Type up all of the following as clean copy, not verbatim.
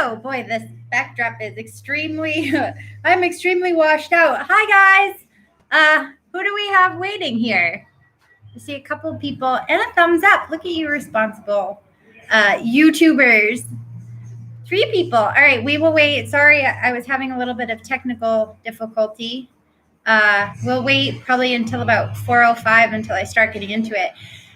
Oh boy, this backdrop is I'm extremely washed out. Hi guys. Who do we have waiting here? I see a couple of people and a thumbs up. Look at you responsible YouTubers. 3 people. All right, we will wait. Sorry, I was having a little bit of technical difficulty. We'll wait probably until about 4:05 until I start getting into it.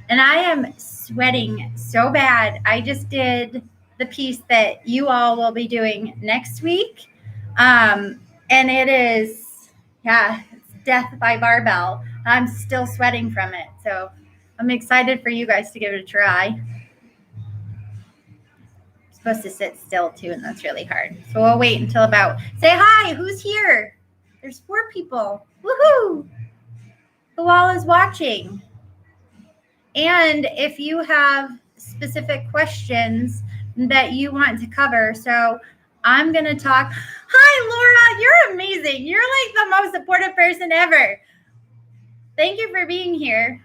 And I am sweating so bad. I just did the piece that you all will be doing next week. And it is, it's death by barbell. I'm still sweating from it. So I'm excited for you guys to give it a try. I'm supposed to sit still too, and that's really hard. So we'll wait until say hi, who's here? There's 4 people. Woohoo! Who all is watching? And if you have specific questions that you want to cover, so I'm going to talk. Hi, Laura. You're amazing. You're like the most supportive person ever. Thank you for being here.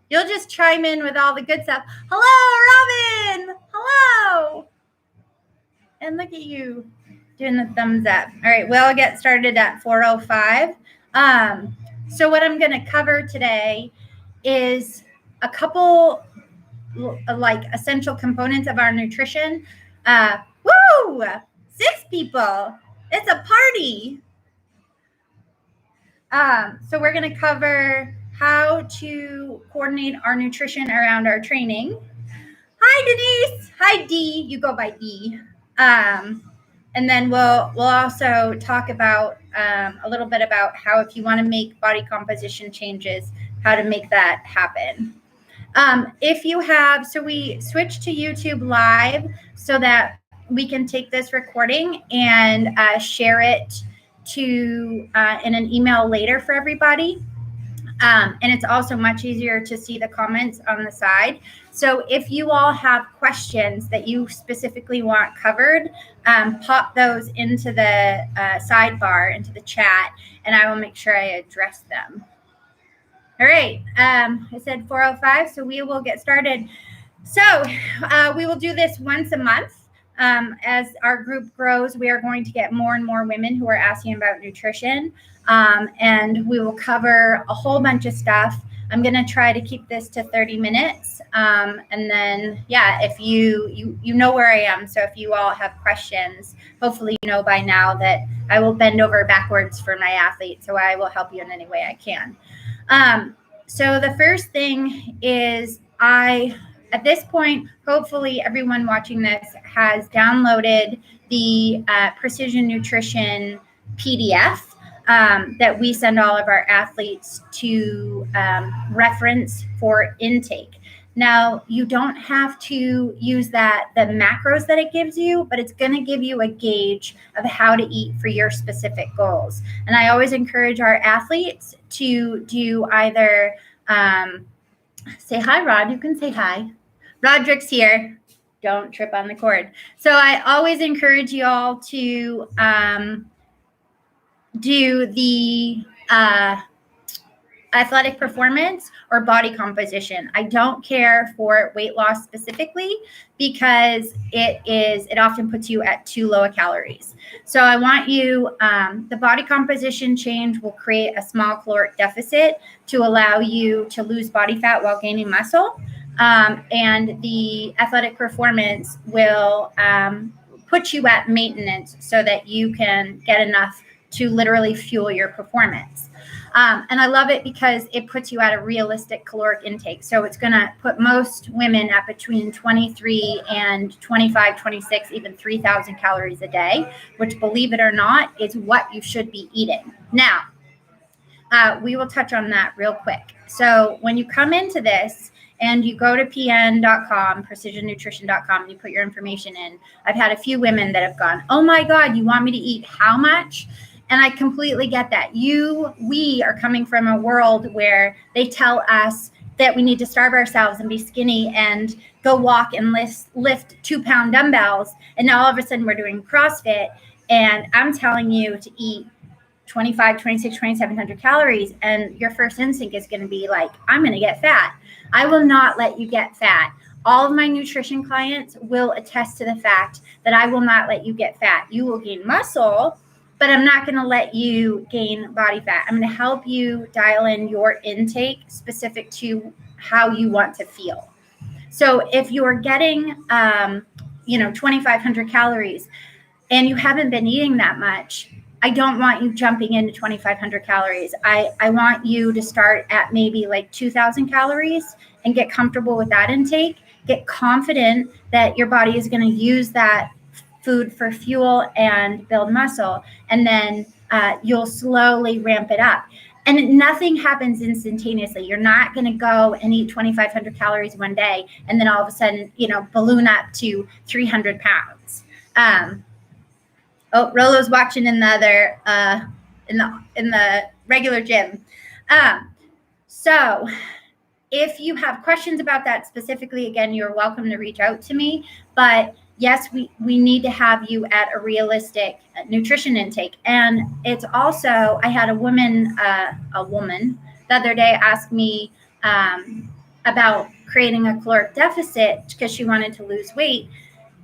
You'll just chime in with all the good stuff. Hello, Robin. Hello. And look at you doing the thumbs up. All right, we'll get started at 4:05. So what I'm going to cover today is a couple like essential components of our nutrition. Woo! 6 people. It's a party. So we're going to cover how to coordinate our nutrition around our training. Hi, Denise. Hi, Dee. You go by Dee. And then we'll also talk about a little bit about how, if you want to make body composition changes, how to make that happen. So we switched to YouTube Live so that we can take this recording and share it to in an email later for everybody. And it's also much easier to see the comments on the side. So if you all have questions that you specifically want covered, pop those into the sidebar, into the chat, and I will make sure I address them. All right. I said 4:05, so we will get started. So we will do this once a month. As our group grows, we are going to get more and more women who are asking about nutrition. And we will cover a whole bunch of stuff. I'm going to try to keep this to 30 minutes. And then, if you know where I am. So if you all have questions, hopefully you know by now that I will bend over backwards for my athletes. So I will help you in any way I can. So the first thing is at this point, hopefully everyone watching this has downloaded the Precision Nutrition PDF that we send all of our athletes to reference for intake. Now, you don't have to use the macros that it gives you, but it's going to give you a gauge of how to eat for your specific goals. And I always encourage our athletes to do either say hi, Rod. You can say hi. Roderick's here. Don't trip on the cord. So I always encourage you all to do the athletic performance or body composition. I don't care for weight loss specifically because it often puts you at too low a calories. So I want you, the body composition change will create a small caloric deficit to allow you to lose body fat while gaining muscle. And the athletic performance will put you at maintenance so that you can get enough to literally fuel your performance. And I love it because it puts you at a realistic caloric intake. So it's going to put most women at between 23 and 25, 26, even 3,000 calories a day, which, believe it or not, is what you should be eating. Now, we will touch on that real quick. So when you come into this and you go to pn.com, precisionnutrition.com, and you put your information in, I've had a few women that have gone, oh my God, you want me to eat how much? And I completely get that. We are coming from a world where they tell us that we need to starve ourselves and be skinny and go walk and lift 2-pound dumbbells. And now all of a sudden we're doing CrossFit. And I'm telling you to eat 25, 26, 2,700 calories. And your first instinct is going to be like, I'm going to get fat. I will not let you get fat All of my nutrition clients will attest to the fact that I will not let you get fat. You will gain muscle, but I'm not going to let you gain body fat. I'm going to help you dial in your intake specific to how you want to feel. So if you're getting, 2,500 calories and you haven't been eating that much, I don't want you jumping into 2,500 calories. I want you to start at maybe like 2,000 calories and get comfortable with that intake. Get confident that your body is going to use that food for fuel and build muscle. And then you'll slowly ramp it up. And nothing happens instantaneously. You're not going to go and eat 2,500 calories one day and then all of a sudden, balloon up to 300 pounds. Rolo's watching in the other in the regular gym. So if you have questions about that specifically, again, you're welcome to reach out to me. But yes, we need to have you at a realistic nutrition intake. And it's also, I had a woman the other day ask me about creating a caloric deficit because she wanted to lose weight.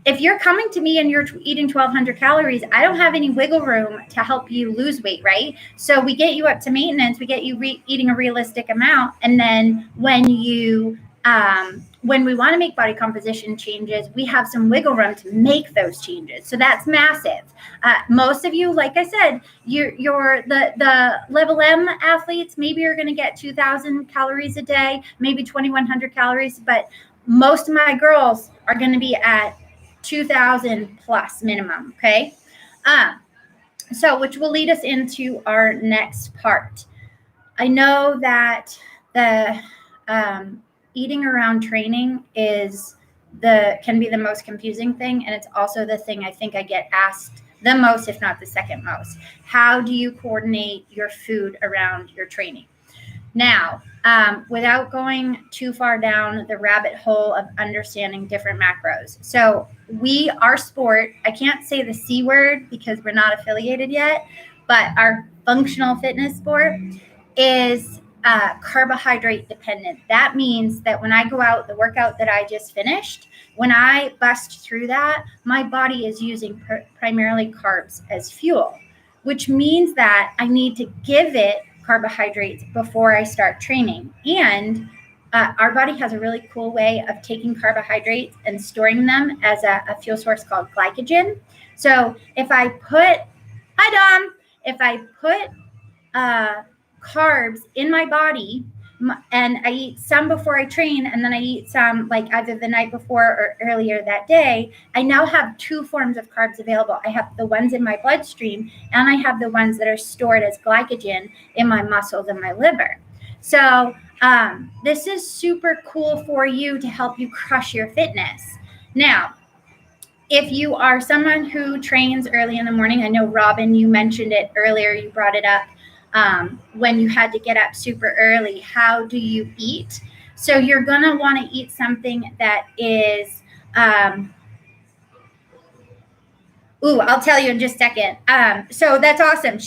If you're coming to me and you're eating 1,200 calories, I don't have any wiggle room to help you lose weight, right? So we get you up to maintenance, we get you eating a realistic amount. And then when we want to make body composition changes, we have some wiggle room to make those changes. So that's massive. Most of you, like I said, you're the level M athletes, maybe you're going to get 2,000 calories a day, maybe 2,100 calories, but most of my girls are going to be at 2,000 plus minimum. Okay. So which will lead us into our next part. I know that the eating around training can be the most confusing thing. And it's also the thing I think I get asked the most, if not the second most. How do you coordinate your food around your training? Now, without going too far down the rabbit hole of understanding different macros. So our sport, I can't say the C word because we're not affiliated yet, but our functional fitness sport is carbohydrate dependent. That means that when I go out, the workout that I just finished, when I bust through that, my body is using primarily carbs as fuel, which means that I need to give it carbohydrates before I start training. And our body has a really cool way of taking carbohydrates and storing them as a fuel source called glycogen. So if I put carbs in my body and I eat some before I train and then I eat some like either the night before or earlier that day, I now have two forms of carbs available. I have the ones in my bloodstream and I have the ones that are stored as glycogen in my muscles and my liver. So this is super cool for you to help you crush your fitness. Now, if you are someone who trains early in the morning, I know Robin, you mentioned it earlier, you brought it up. When you had to get up super early, how do you eat? So you're going to want to eat something that is, I'll tell you in just a second. So that's awesome.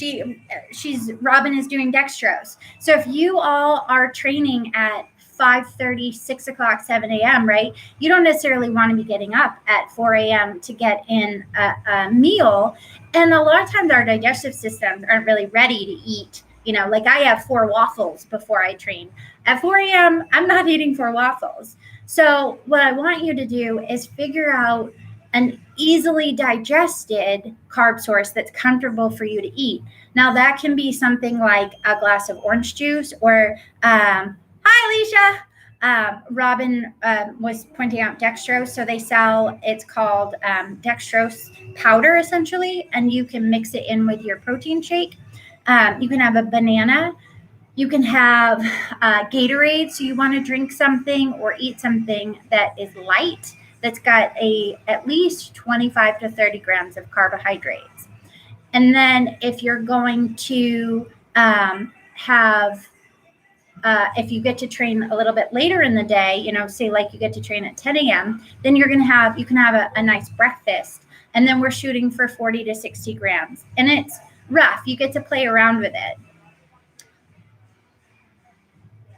Robin is doing dextrose. So if you all are training at 5:30, 6 o'clock, 7 a.m., right? You don't necessarily want to be getting up at 4 a.m. to get in a meal. And a lot of times our digestive systems aren't really ready to eat. Like I have 4 waffles before I train. At 4 a.m., I'm not eating 4 waffles. So what I want you to do is figure out an easily digested carb source that's comfortable for you to eat. Now that can be something like a glass of orange juice or hi, Alicia. Robin was pointing out dextrose. So they sell, it's called dextrose powder essentially, and you can mix it in with your protein shake. You can have a banana. You can have Gatorade. So you want to drink something or eat something that is light, that's got at least 25 to 30 grams of carbohydrates. And then if you're going to if you get to train a little bit later in the day, say like you get to train at 10 a.m., then you can have a nice breakfast. And then we're shooting for 40 to 60 grams. And it's rough. You get to play around with it.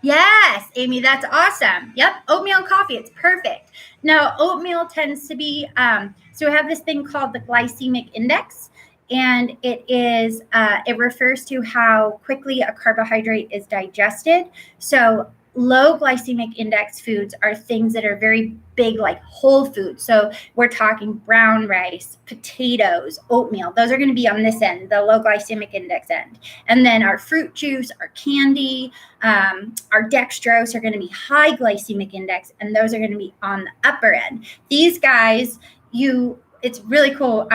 Yes, Amy, that's awesome. Yep, oatmeal and coffee, it's perfect. Now, oatmeal tends to be, so we have this thing called the glycemic index, and it refers to how quickly a carbohydrate is digested. So low glycemic index foods are things that are very big, like whole foods. So we're talking brown rice, potatoes, oatmeal. Those are going to be on this end, the low glycemic index end. And then our fruit juice, our candy, our dextrose are going to be high glycemic index, and those are going to be on the upper end. These guys, it's really cool.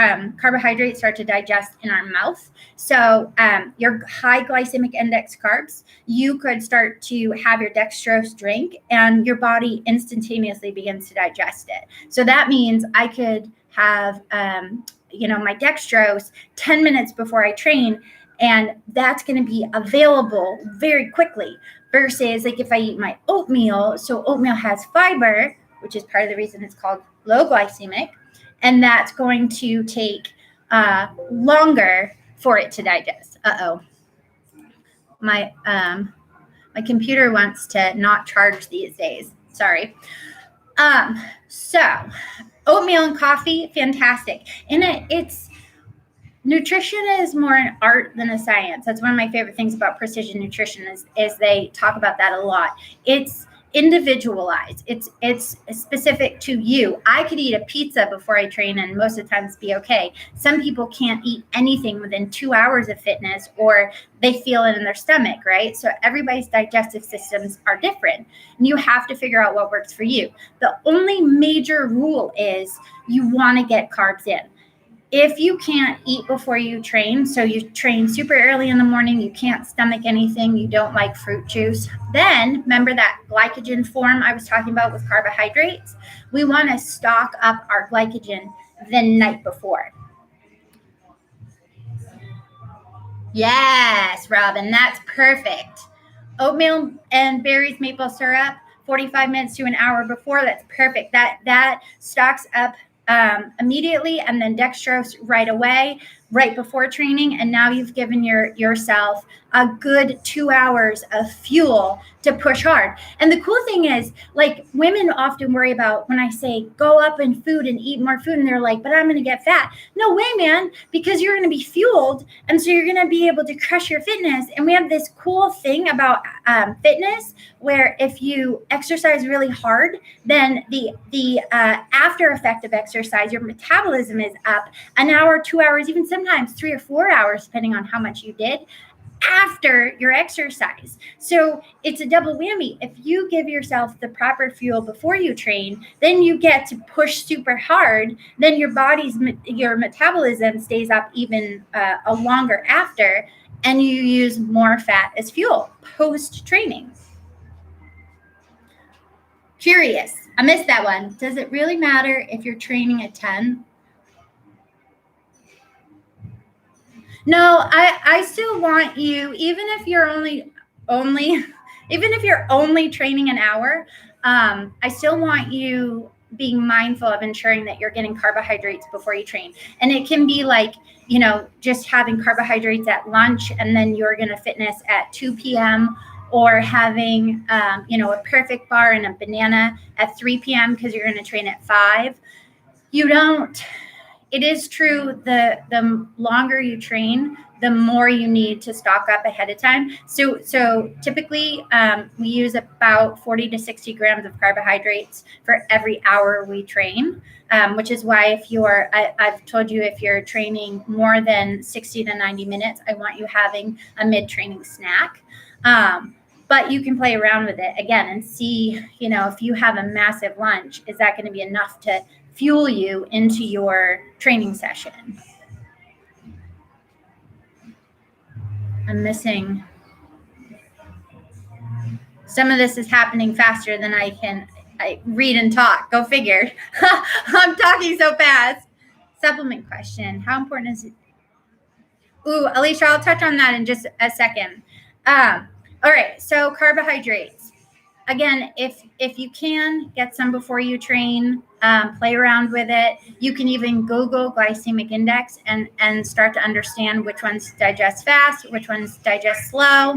Carbohydrates start to digest in our mouth. So your high glycemic index carbs, you could start to have your dextrose drink and your body instantaneously begins to digest it. So that means I could have, my dextrose 10 minutes before I train, and that's going to be available very quickly versus like if I eat my oatmeal. So oatmeal has fiber, which is part of the reason it's called low glycemic. And that's going to take longer for it to digest. My computer wants to not charge these days. Sorry. So oatmeal and coffee, fantastic. And it's nutrition is more an art than a science. That's one of my favorite things about precision nutrition is they talk about that a lot. It's individualized. It's specific to you. I could eat a pizza before I train and most of the times be okay. Some people can't eat anything within 2 hours of fitness, or they feel it in their stomach, right? So everybody's digestive systems are different, and you have to figure out what works for you. The only major rule is you want to get carbs in. If you can't eat before you train, so you train super early in the morning, you can't stomach anything, you don't like fruit juice, then remember that glycogen form I was talking about with carbohydrates? We want to stock up our glycogen the night before. Yes, Robin, that's perfect. Oatmeal and berries, maple syrup, 45 minutes to an hour before, that's perfect. That stocks up immediately, and then dextrose right away, right before training. And now you've given yourself a good 2 hours of fuel to push hard. And the cool thing is, like, women often worry about when I say go up in food and eat more food, and they're like, but I'm going to get fat. No way, man, because you're going to be fueled. And so you're going to be able to crush your fitness. And we have this cool thing about fitness where if you exercise really hard, then the after effect of exercise, your metabolism is up an hour, 2 hours, even sometimes 3 or 4 hours, depending on how much you did after your exercise. So it's a double whammy. If you give yourself the proper fuel before you train, then you get to push super hard. Then your metabolism stays up even a longer after, and you use more fat as fuel post training. Curious. I missed that one. Does it really matter if you're training at 10? No, I still want you, even if you're only training an hour, I still want you being mindful of ensuring that you're getting carbohydrates before you train. And it can be like, just having carbohydrates at lunch, and then you're going to fitness at 2 p.m., or having, a perfect bar and a banana at 3 p.m. because you're going to train at 5. It is true, the longer you train, the more you need to stock up ahead of time. So typically we use about 40 to 60 grams of carbohydrates for every hour we train, which is why I've told you, if you're training more than 60 to 90 minutes, I want you having a mid-training snack. But you can play around with it again and see, if you have a massive lunch, is that going to be enough to fuel you into your training session? I'm missing. Some of this is happening faster than I read and talk. Go figure. I'm talking so fast. Supplement question. How important is it? Ooh, Alicia, I'll touch on that in just a second. All right, so carbohydrates. Again, if you can get some before you train, play around with it. You can even Google glycemic index and start to understand which ones digest fast, which ones digest slow.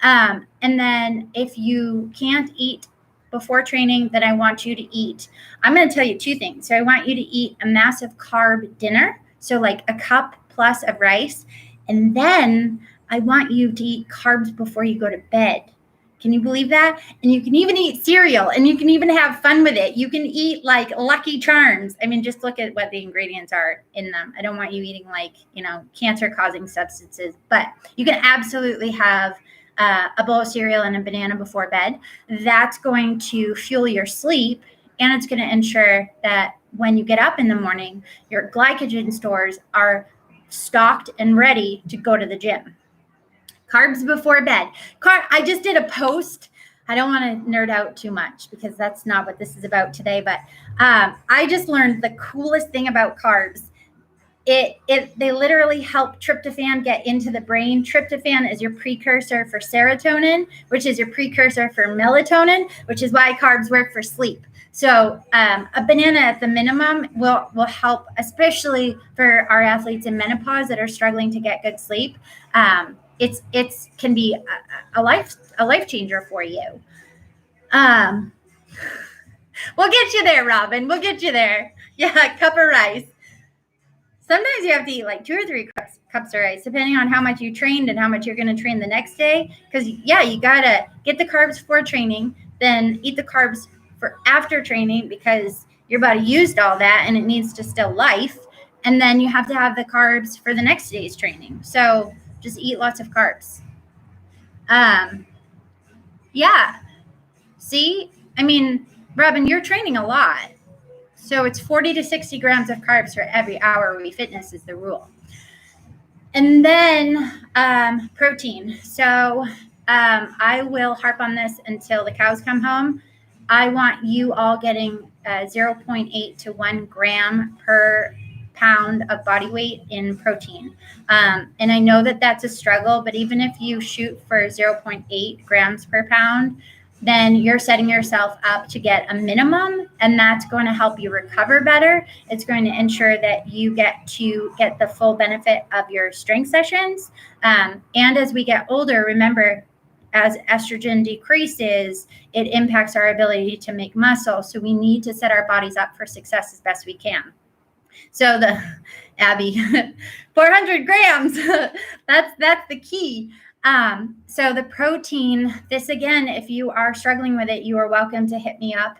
And then if you can't eat before training, then I want you to eat. I'm going to tell you two things. So I want you to eat a massive carb dinner, so like a cup plus of rice. And then I want you to eat carbs before you go to bed. Can you believe that? And you can even eat cereal, and you can even have fun with it. You can eat like Lucky Charms. I mean, just look at what the ingredients are in them. I don't want you eating like, cancer-causing substances, but you can absolutely have a bowl of cereal and a banana before bed. That's going to fuel your sleep, and it's going to ensure that when you get up in the morning, your glycogen stores are stocked and ready to go to the gym. Carbs before bed. I just did a post. I don't want to nerd out too much because that's not what this is about today, but I just learned the coolest thing about carbs. They literally help tryptophan get into the brain. Tryptophan is your precursor for serotonin, which is your precursor for melatonin, which is why carbs work for sleep. So a banana at the minimum will help, especially for our athletes in menopause that are struggling to get good sleep. It can be a life changer for you. We'll get you there, Robin. We'll get you there. Yeah, a cup of rice. Sometimes you have to eat like 2 or 3 cups of rice, depending on how much you trained and how much you're going to train the next day. Because, you got to get the carbs for training, then eat the carbs for after training because your body used all that and it needs to still life. And then you have to have the carbs for the next day's training. So just eat lots of carbs. Yeah. See, I mean, Robin, you're training a lot. So it's 40 to 60 grams of carbs for every hour we fitness is the rule. And then protein. So I will harp on this until the cows come home. I want you all getting 0.8 to 1 gram per pound of body weight in protein. And I know that that's a struggle, but even if you shoot for 0.8 grams per pound, then you're setting yourself up to get a minimum, and that's going to help you recover better. It's going to ensure that you get the full benefit of your strength sessions. And as we get older, remember, as estrogen decreases, it impacts our ability to make muscle. So we need to set our bodies up for success as best we can. So Abby, 400 grams, that's the key. So the protein, this again, if you are struggling with it, you are welcome to hit me up.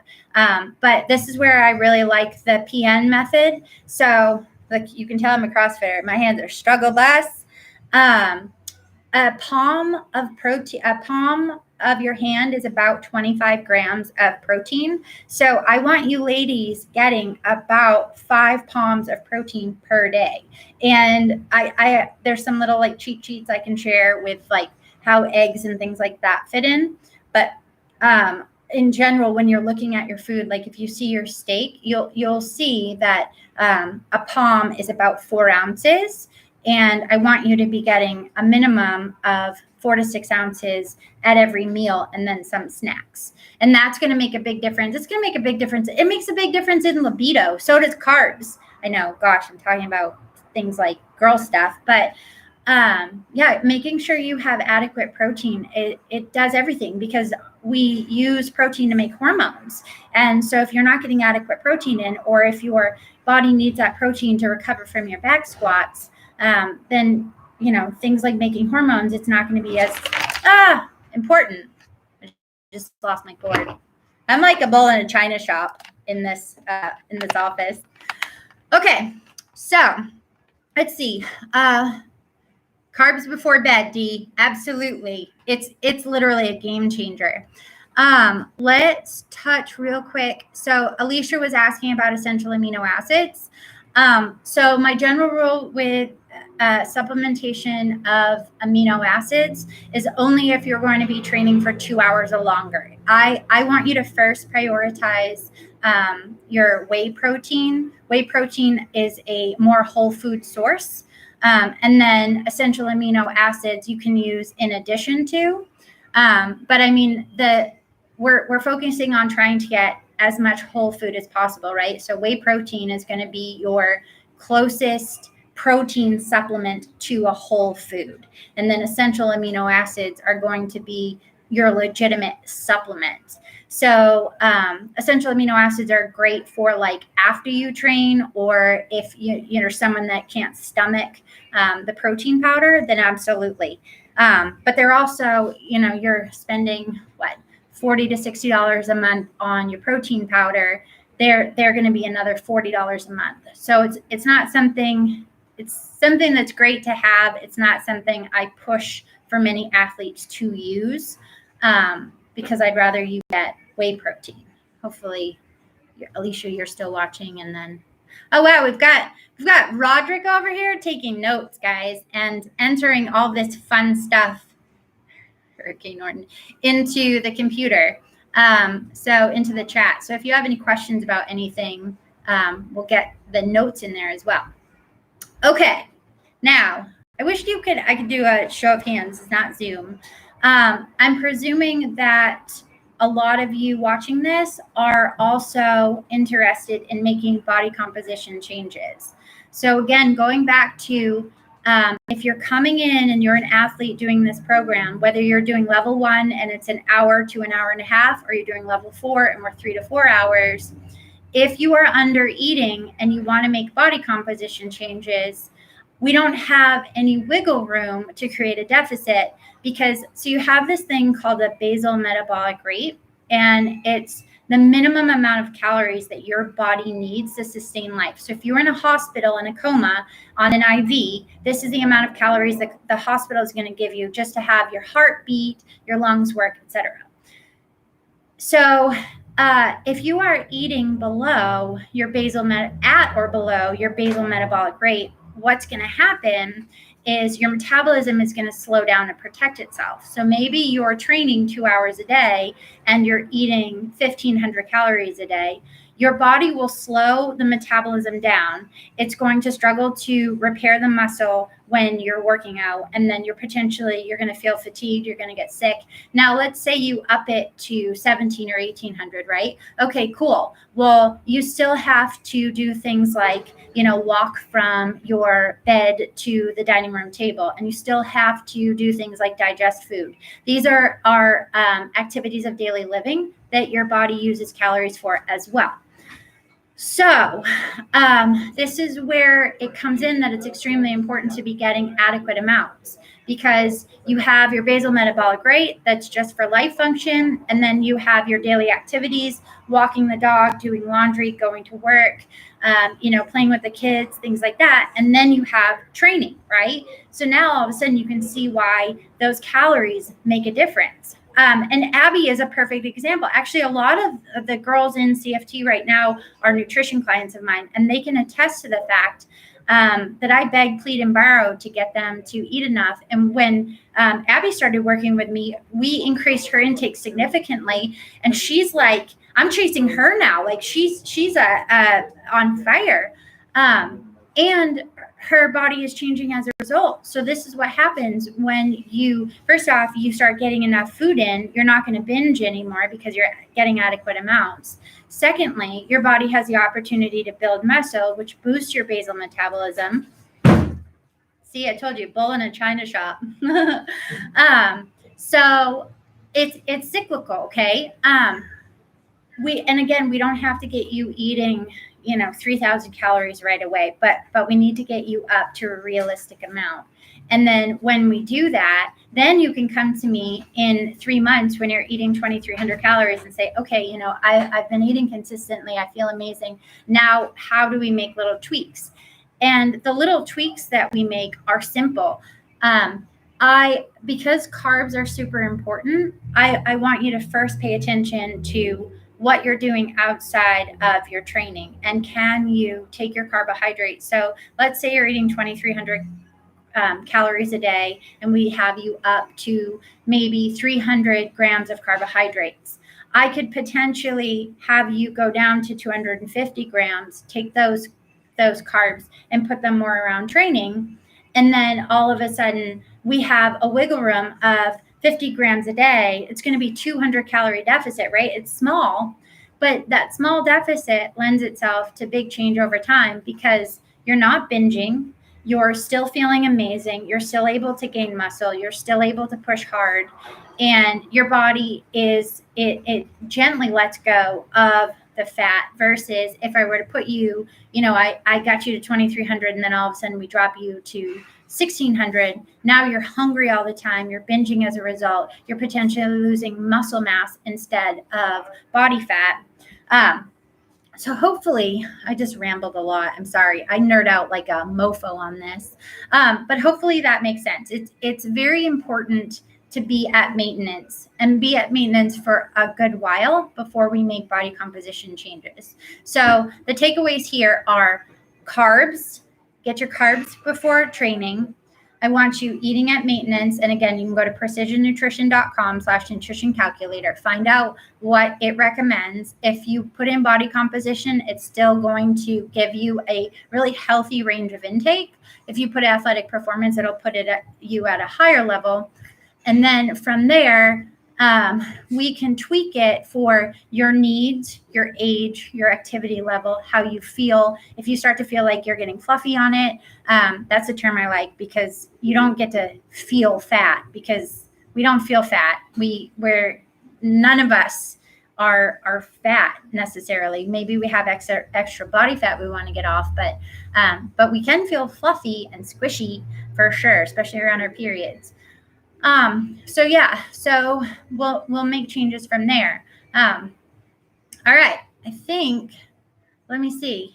But this is where I really like the PN method. So like you can tell I'm a CrossFitter. My hands are struggle less. A palm of your hand is about 25 grams of protein. So I want you ladies getting about 5 palms of protein per day. And I there's some little like cheat sheets I can share with like how eggs and things like that fit in. But in general, when you're looking at your food, like if you see your steak, you'll see that a palm is about 4 ounces. And I want you to be getting a minimum of 4 to 6 ounces at every meal and then some snacks. And that's going to make a big difference. It's going to make a big difference. It makes a big difference in libido. So does carbs. I know, gosh, I'm talking about things like girl stuff, but making sure you have adequate protein, it does everything because we use protein to make hormones. And so if you're not getting adequate protein in, or if your body needs that protein to recover from your back squats, then, things like making hormones, it's not going to be as important. I just lost my cord. I'm like a bull in a china shop in this office. Okay, so let's see. Carbs before bed, D. Absolutely. It's literally a game changer. Let's touch real quick. So Alicia was asking about essential amino acids. So my general rule with supplementation of amino acids is only if you're going to be training for 2 hours or longer. I want you to first prioritize your whey protein. Whey protein is a more whole food source. And then essential amino acids you can use in addition to. But I mean, we're focusing on trying to get as much whole food as possible, right? So whey protein is going to be your closest protein supplement to a whole food. And then essential amino acids are going to be your legitimate supplement. So essential amino acids are great for like after you train, or if you're someone that can't stomach the protein powder, then absolutely. But they're also, you're spending what, $40 to $60 a month on your protein powder. They're going to be another $40 a month. So it's not something. It's something that's great to have. It's not something I push for many athletes to use, because I'd rather you get whey protein. Hopefully, Alicia, you're still watching. And then, oh wow, we've got Roderick over here taking notes, guys, and entering all this fun stuff, Hurricane Norton, into the computer. So into the chat. So if you have any questions about anything, we'll get the notes in there as well. Okay, now I wish I could do a show of hands. It's not Zoom. I'm presuming that a lot of you watching this are also interested in making body composition changes. So again, going back to if you're coming in and you're an athlete doing this program, whether you're doing level 1 and it's an hour to an hour and a half, or you're doing level 4 and we're 3 to 4 hours, if you are under eating and you want to make body composition changes, we don't have any wiggle room to create a deficit, because so you have this thing called a basal metabolic rate, and it's the minimum amount of calories that your body needs to sustain life. So if you're in a hospital in a coma on an IV, this is the amount of calories that the hospital is going to give you just to have your heart beat, your lungs work, etc. So if you are eating below your at or below your basal metabolic rate, what's going to happen is your metabolism is going to slow down to protect itself. So maybe you're training 2 hours a day and you're eating 1,500 calories a day. Your body will slow the metabolism down. It's going to struggle to repair the muscle when you're working out, and then you're going to feel fatigued, you're going to get sick. Now, let's say you up it to 17 or 1,800, right? Okay, cool. Well, you still have to do things like, walk from your bed to the dining room table, and you still have to do things like digest food. These are activities of daily living that your body uses calories for as well. So this is where it comes in that it's extremely important to be getting adequate amounts, because you have your basal metabolic rate that's just for life function, and then you have your daily activities, walking the dog, doing laundry, going to work, playing with the kids, things like that. And then you have training, right? So now all of a sudden you can see why those calories make a difference. And Abby is a perfect example. Actually, a lot of the girls in CFT right now are nutrition clients of mine, and they can attest to the fact that I begged, plead, and borrowed to get them to eat enough. And when Abby started working with me, we increased her intake significantly. And she's like, I'm chasing her now. Like she's on fire. And her body is changing as a result. So this is what happens when first off, you start getting enough food in. You're not going to binge anymore because you're getting adequate amounts. Secondly, your body has the opportunity to build muscle, which boosts your basal metabolism. See, I told you, bull in a china shop. So it's cyclical, okay? We don't have to get you eating 3,000 calories right away, but we need to get you up to a realistic amount. And then when we do that, then you can come to me in 3 months when you're eating 2,300 calories and say, okay, I've been eating consistently. I feel amazing. Now, how do we make little tweaks? And the little tweaks that we make are simple. Because carbs are super important, I want you to first pay attention to what you're doing outside of your training, and can you take your carbohydrates? So let's say you're eating 2,300 calories a day, and we have you up to maybe 300 grams of carbohydrates. I could potentially have you go down to 250 grams, take those carbs and put them more around training. And then all of a sudden we have a wiggle room of 50 grams a day. It's going to be 200 calorie deficit, right? It's small, but that small deficit lends itself to big change over time because you're not binging. you're still feeling amazing. You're still able to gain muscle. You're still able to push hard. And your body it gently lets go of the fat versus if I were to put you, I got you to 2,300 and then all of a sudden we drop you to 1,600. Now you're hungry all the time. You're binging as a result. You're potentially losing muscle mass instead of body fat. So hopefully, I just rambled a lot. I'm sorry. I nerd out like a mofo on this. But hopefully that makes sense. It's very important to be at maintenance and be at maintenance for a good while before we make body composition changes. So the takeaways here are carbs. Get your carbs before training. I want you eating at maintenance. And again, you can go to precisionnutrition.com/nutrition calculator. Find out what it recommends. If you put in body composition, it's still going to give you a really healthy range of intake. If you put athletic performance, it'll put you at a higher level. And then from there, we can tweak it for your needs, your age, your activity level, how you feel. If you start to feel like you're getting fluffy on it, that's a term I like, because you don't get to feel fat, because we don't feel fat. We're none of us are fat necessarily. Maybe we have extra body fat we want to get off, but we can feel fluffy and squishy for sure, especially around our periods. So we'll make changes from there. All right. I think, let's see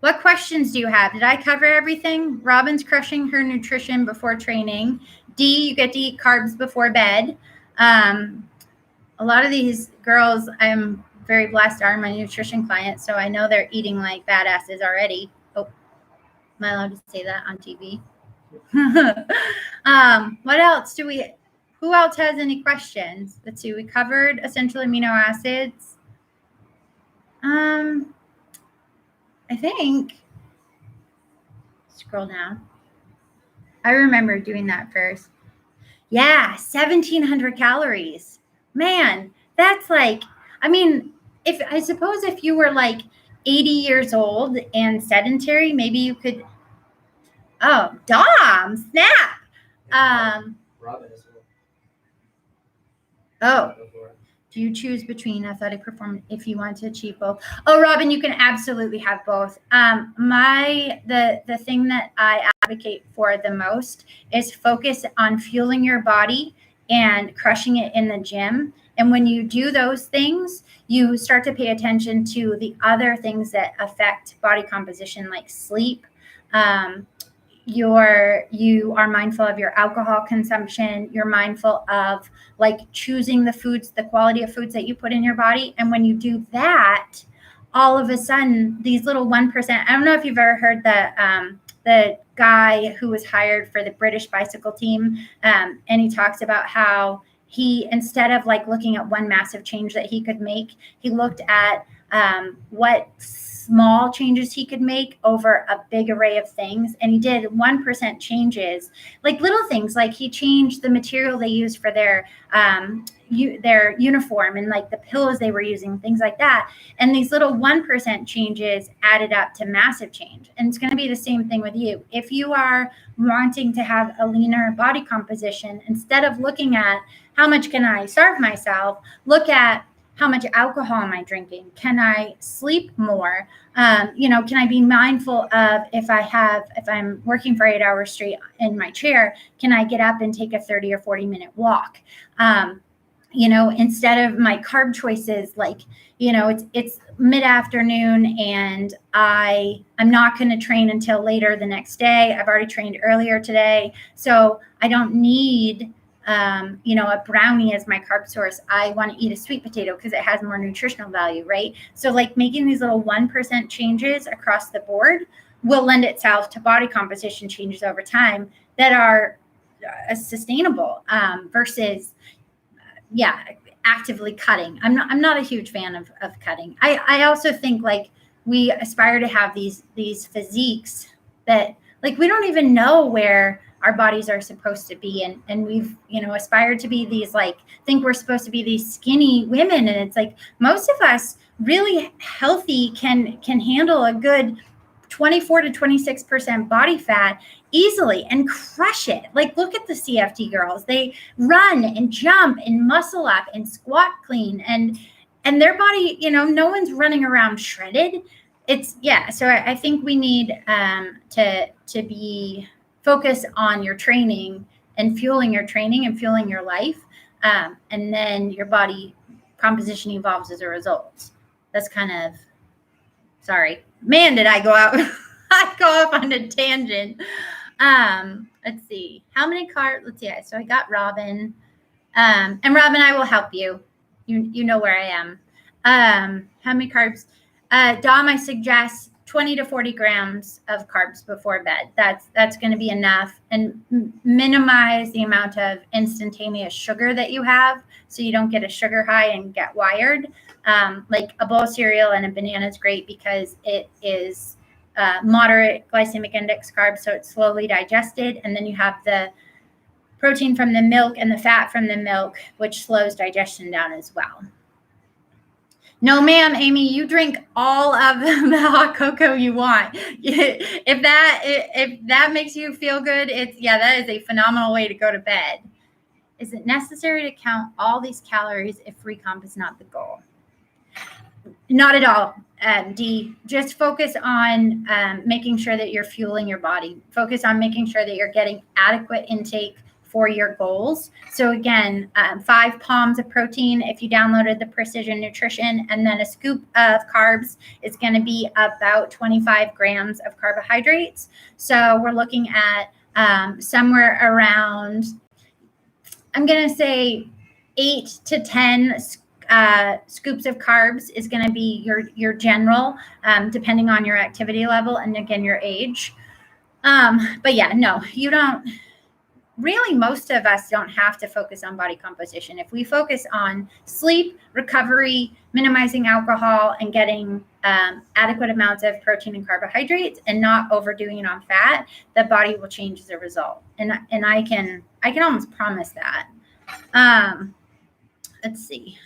what questions do you have? Did I cover everything? Robin's crushing her nutrition before training. D, you get to eat carbs before bed. A lot of these girls I'm very blessed are my nutrition clients, so I know they're eating like badasses already. Oh, am I allowed to say that on TV? What else who else has any questions? Let's see, we covered essential amino acids. I think, scroll down. I remember doing that first. Yeah, 1,700 calories. Man, that's like, if you were like 80 years old and sedentary, maybe you could. Oh, Dom, snap. Robin as well. Oh, do you choose between athletic performance if you want to achieve both? Oh, Robin, you can absolutely have both. The thing that I advocate for the most is focus on fueling your body and crushing it in the gym. And when you do those things, you start to pay attention to the other things that affect body composition, like sleep. You are mindful of your alcohol consumption. You're mindful of like choosing the foods, the quality of foods that you put in your body. And when you do that, all of a sudden, these little 1%, I don't know if you've ever heard the guy who was hired for the British bicycle team. And he talks about how he, instead of like looking at one massive change that he could make, he looked at what small changes he could make over a big array of things. And he did 1% changes, like little things, like he changed the material they used for their uniform and like the pillows they were using, things like that. And these little 1% changes added up to massive change. And it's going to be the same thing with you. If you are wanting to have a leaner body composition, instead of looking at how much can I starve myself, look at how much alcohol am I drinking? Can I sleep more? Can I be mindful of if I'm working for 8 hours straight in my chair, can I get up and take a 30 or 40 minute walk? Instead of my carb choices, like, it's mid-afternoon and I'm not going to train until later the next day. I've already trained earlier today. So I don't need a brownie as my carb source. I want to eat a sweet potato because it has more nutritional value, right? So like making these little 1% changes across the board will lend itself to body composition changes over time that are sustainable versus, actively cutting. I'm not a huge fan of cutting. I also think like we aspire to have these physiques that like we don't even know where our bodies are supposed to be. And we've, aspired to be these, like, think we're supposed to be these skinny women. And it's like, most of us really healthy can handle a good 24 to 26% body fat easily and crush it. Like, look at the CFT girls. They run and jump and muscle up and squat clean, and their body, no one's running around shredded. So I think we need to be focused on your training and fueling your training and fueling your life. And then your body composition evolves as a result. That's kind of, sorry, man, did I go out? I go off on a tangent. Let's see, how many carbs? Let's see. So I got Robin, and Robin, I will help you. You know where I am. How many carbs? Dom, I suggest 20 to 40 grams of carbs before bed. That's going to be enough, and minimize the amount of instantaneous sugar that you have, so you don't get a sugar high and get wired. Like a bowl of cereal and a banana is great because it is moderate glycemic index carbs, so it's slowly digested, and then you have the protein from the milk and the fat from the milk, which slows digestion down as well. No, ma'am, Amy, you drink all of the hot cocoa you want. If that makes you feel good, that is a phenomenal way to go to bed. Is it necessary to count all these calories if recomp is not the goal? Not at all, D. Just focus on making sure that you're fueling your body. Focus on making sure that you're getting adequate intake for your goals. So again, 5 palms of protein if you downloaded the Precision Nutrition, and then a scoop of carbs is going to be about 25 grams of carbohydrates. So we're looking at somewhere around, I'm going to say 8 to 10 scoops of carbs is going to be your general, depending on your activity level and again your age. But yeah, no, you don't. Really, most of us don't have to focus on body composition. If we focus on sleep, recovery, minimizing alcohol, and getting adequate amounts of protein and carbohydrates, and not overdoing it on fat, the body will change as a result. And I can almost promise that. Let's see.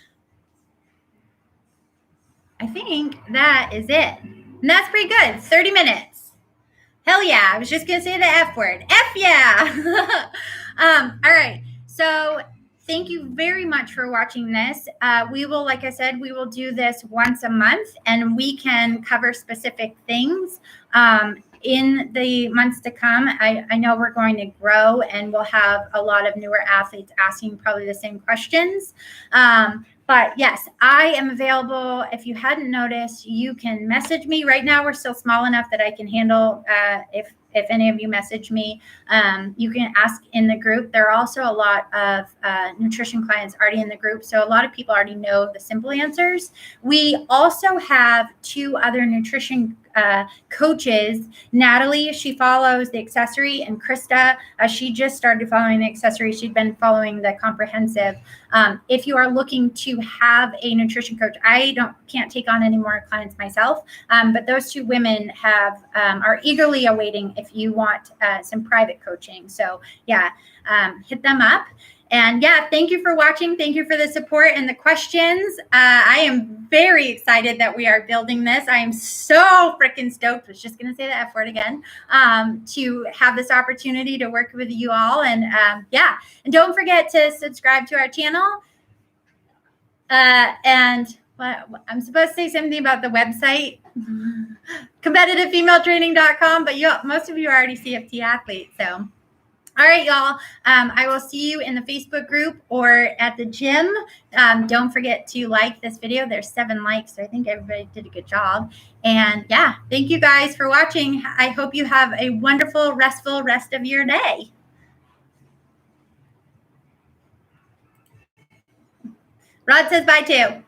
I think that is it. And that's pretty good. 30 minutes. Hell yeah. I was just going to say the F word. F yeah. All right. So thank you very much for watching this. We will, like I said, we will do this once a month, and we can cover specific things in the months to come. I know we're going to grow, and we'll have a lot of newer athletes asking probably the same questions. But yes, I am available. If you hadn't noticed, you can message me. Right now, we're still small enough that I can handle if any of you message me. You can ask in the group. There are also a lot of nutrition clients already in the group, so a lot of people already know the simple answers. We also have 2 other nutrition coaches. Natalie, she follows the Accessory, and Krista, she just started following the Accessory. She'd been following the Comprehensive. If you are looking to have a nutrition coach, I can't take on any more clients myself, but those 2 women are eagerly awaiting if you want some private coaching. So yeah, hit them up. And yeah, thank you for watching. Thank you for the support and the questions. I am very excited that we are building this. I am so freaking stoked. I was just going to say the F word again, to have this opportunity to work with you all. And yeah, and don't forget to subscribe to our channel. And I'm supposed to say something about the website, competitivefemaletraining.com, but most of you are already CFT athletes. So all right, y'all. I will see you in the Facebook group or at the gym. Don't forget to like this video. There's 7 likes, so I think everybody did a good job. And yeah, thank you guys for watching. I hope you have a wonderful, restful rest of your day. Rod says bye too.